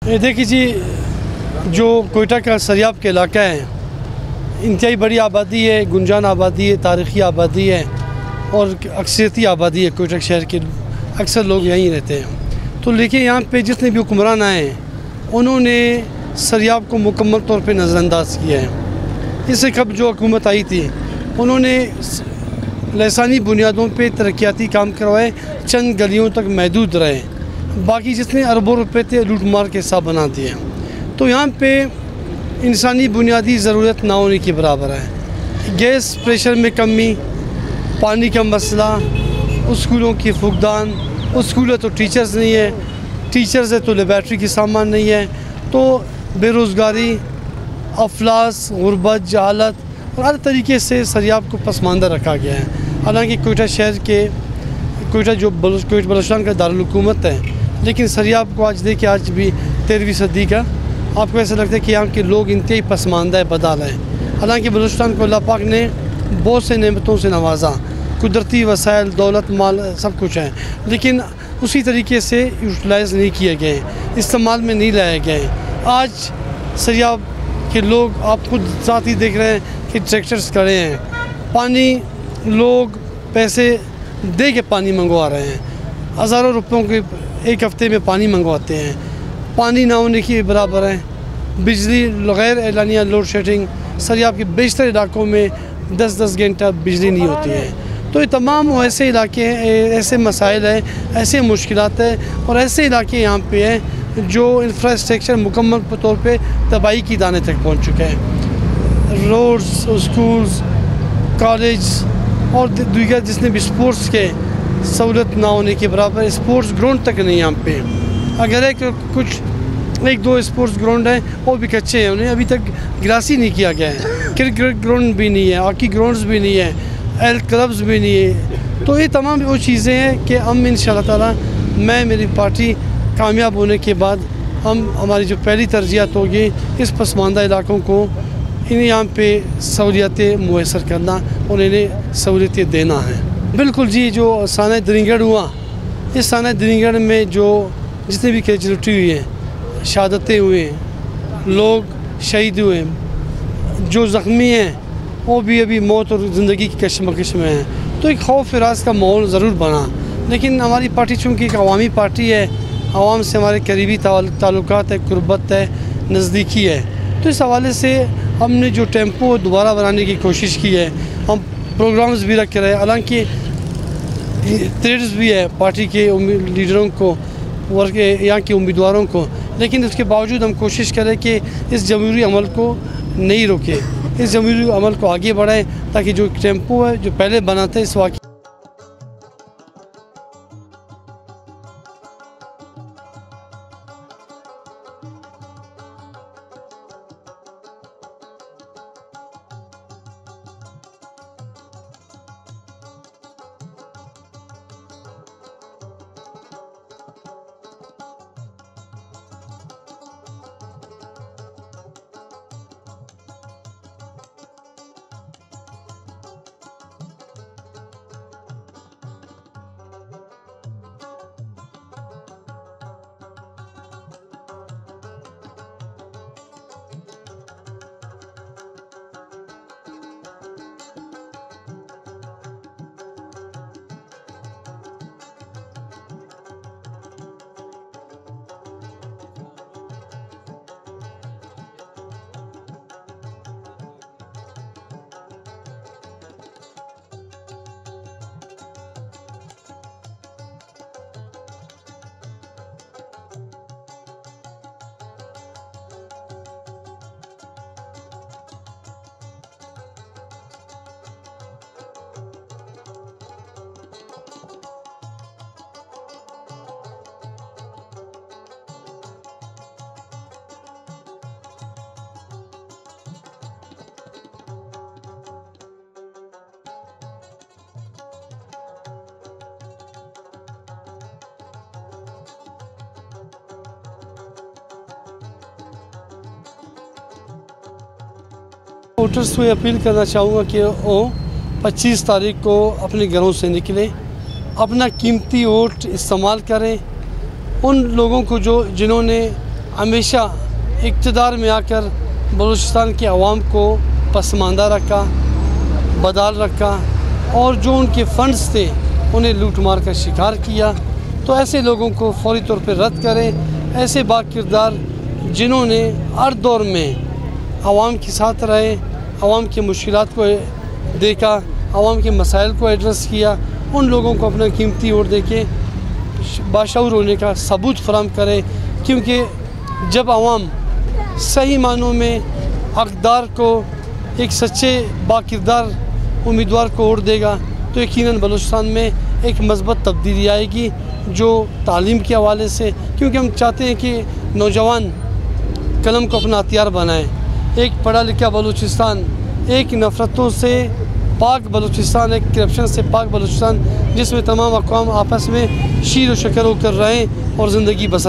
देखिए जी, जो कोयटा का सरियाब के इलाका है, इंतहाई बड़ी आबादी है, गुंजान आबादी है, तारीख़ी आबादी है और अक्सरियती आबादी है। कोयटा शहर के अक्सर लोग यहीं रहते हैं। तो लेकिन यहाँ पे जितने भी हुक्मरान आए हैं उन्होंने सरियाब को मुकम्मल तौर पे नज़रअंदाज किया है। इससे कब जो हुकूमत आई थी उन्होंने लसानी बुनियादों पे तरक्याती काम करवाए, चंद गलियों तक महदूद रहे, बाकी जितने अरबों रुपए थे लूट मार के हिसाब बना दिए। तो यहाँ पे इंसानी बुनियादी ज़रूरत ना होने के बराबर है। गैस प्रेशर में कमी, पानी का मसला, स्कूलों की फुकदान, स्कूल है तो टीचर्स नहीं है, टीचर्स है तो लेबॉरेटरी की सामान नहीं है, तो बेरोज़गारी, अफलास, गुर्बत, जहालत और हर तरीके से सरियाब को पसमानदा रखा गया है। हालांकि कोयटा शहर के कोयटा बलूचिस्तान का दारुल हुकूमत है, लेकिन सरियाब को आज देखिए, आज भी 13वीं सदी का आपको ऐसा लगता है कि यहाँ के लोग इंतहाई पसमानदा है, बदहाल है। हालांकि बलूचिस्तान को अल्लाह पाक ने बहुत से नेमतों से नवाजा, कुदरती वसाइल, दौलत, माल सब कुछ है, लेकिन उसी तरीके से यूटिलाइज़ नहीं किए गए, इस्तेमाल में नहीं लाए गए। आज सरियाब के लोग आप खुद साथ ही देख रहे हैं कि ट्रैक्टर्स खड़े हैं, पानी लोग पैसे दे के पानी मंगवा रहे हैं, हज़ारों रुपयों के एक हफ़्ते में पानी मंगवाते हैं। पानी ना होने के बराबर है। बिजली गैर एलानिया लोड शेडिंग, सरियाब के बेशतर इलाकों में 10-10 घंटा बिजली नहीं होती है। तो ये तमाम ऐसे इलाके हैं, ऐसे मसाइल हैं, ऐसे मुश्किलात हैं और ऐसे इलाके यहाँ पे हैं जो इंफ्रास्ट्रक्चर मुकम्मल तौर पे तबाही की दाने तक पहुँच चुके हैं। रोड्स, स्कूल्स, कॉलेज और दीगर जितने भी स्पोर्ट्स के सहूलत ना होने के बराबर, स्पोर्ट्स ग्राउंड तक नहीं यहाँ पे। अगर एक दो स्पोर्ट्स ग्राउंड हैं वो भी कच्चे हैं, उन्हें अभी तक ग्रासी नहीं किया गया है। क्रिकेट ग्राउंड भी नहीं है, हॉकी ग्राउंड्स भी नहीं है, एल क्लब्स भी नहीं है। तो ये तमाम वो चीज़ें हैं कि हम इंशाअल्लाह ताला, मैं मेरी पार्टी कामयाब होने के बाद हमारी जो पहली तरजीहत होगी इस पसमानदा इलाकों को इन्हें यहाँ पे सहूलियतें मुयसर करना और इन्हें सहूलियतें देना है। बिल्कुल जी, जो साना दरिंगड़ हुआ, इस साना दरिंगड़ में जो जितने भी कैजुअल्टी हुई हैं, शहादतें हुए हैं, लोग शहीद हुए हैं, जो ज़ख्मी हैं वो भी अभी मौत और ज़िंदगी की कशमकश में हैं। तो एक खौफ फिराज का माहौल ज़रूर बना, लेकिन हमारी पार्टी चूँकि एक अवामी पार्टी है, आवाम से हमारे करीबी ताल्लुकात है, कुर्बत है, नज़दीकी है, तो इस हवाले से हमने जो टेम्पो दोबारा बनाने की कोशिश की है, हम प्रोग्राम्स भी रख रहे हैं। हालांकि थ्रेड्स भी है पार्टी के लीडरों को, वर्ग यहाँ के उम्मीदवारों को, लेकिन उसके बावजूद हम कोशिश करें कि इस जमहूरी अमल को नहीं रोके, इस जमहूरी अमल को आगे बढ़ाएं, ताकि जो टेम्पो है जो पहले बनाते इस वाक़ वोटर्स से अपील करना चाहूँगा कि वो 25 तारीख को अपने घरों से निकलें, अपना कीमती वोट इस्तेमाल करें। उन लोगों को जिन्होंने हमेशा इक़्तिदार में आकर बलूचिस्तान के अवाम को पसमानदा रखा, बदहाल रखा और जो उनके फंड्स थे उन्हें लूट मार का शिकार किया। तो ऐसे लोगों को फौरी तौर पर रद्द करें। ऐसे बाकिरदार जिन्होंने हर दौर में आवाम के साथ रहे, आवाम की मुश्किलात को देखा, आवाम के मसाइल को एड्रेस किया, उन लोगों को अपना कीमती वोट दे के बाशऊर होने का सबूत फराहम करें। क्योंकि जब आवाम सही मानों में हकदार को, एक सच्चे बाकिरदार उम्मीदवार को वोट देगा तो यकीनन बलूचिस्तान में एक मज़बूत तब्दीली आएगी, जो तालीम के हवाले से, क्योंकि हम चाहते हैं कि नौजवान कलम को अपना हथियार बनाएं। एक पढ़ा लिखा बलूचिस्तान, एक नफ़रतों से पाक बलूचिस्तान, एक करप्शन से पाक बलूचिस्तान, जिसमें तमाम अक़वाम आपस में शीर व शकर होकर रहें और ज़िंदगी बसर